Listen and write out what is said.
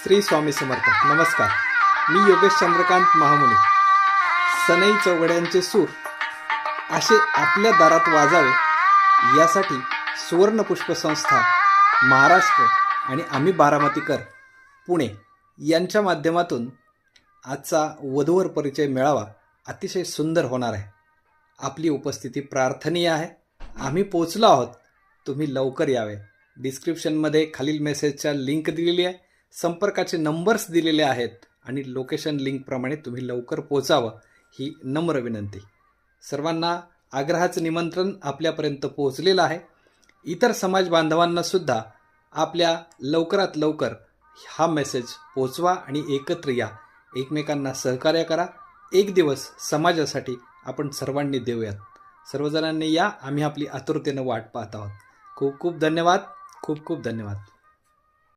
श्री स्वामी समर्थ. नमस्कार. मी योगेश चंद्रकांत महामुनी. सनई चौघड्यांचे सूर असे आपल्या दारात वाजावे यासाठी सुवर्णपुष्प संस्था महाराष्ट्र आणि आम्ही बारामतीकर पुणे यांच्या माध्यमातून आजचा वधूवर परिचय मेळावा अतिशय सुंदर होणार आहे. आपली उपस्थिती प्रार्थनीय आहे. आम्ही पोचलो आहोत. तुम्ही लवकर यावे. डिस्क्रिप्शनमध्ये खालील मेसेजच्या लिंक दिलेली आहे, संपर्काचे नंबर्स दिलेले आहेत आणि लोकेशन लिंकप्रमाणे तुम्ही लवकर पोचावं ही नम्र विनंती. सर्वांना आग्रहाचं निमंत्रण आपल्यापर्यंत पोहोचलेलं आहे. इतर समाज बांधवांनासुद्धा आपल्या लवकरात लवकर हा मेसेज पोचवा आणि एकत्र या, एकमेकांना सहकार्य करा. एक दिवस समाजासाठी आपण सर्वांनी देऊयात. सर्वजणांनी या. आम्ही आपली आतुरतेनं वाट पाहत आहोत. खूप खूप धन्यवाद. खूप खूप धन्यवाद.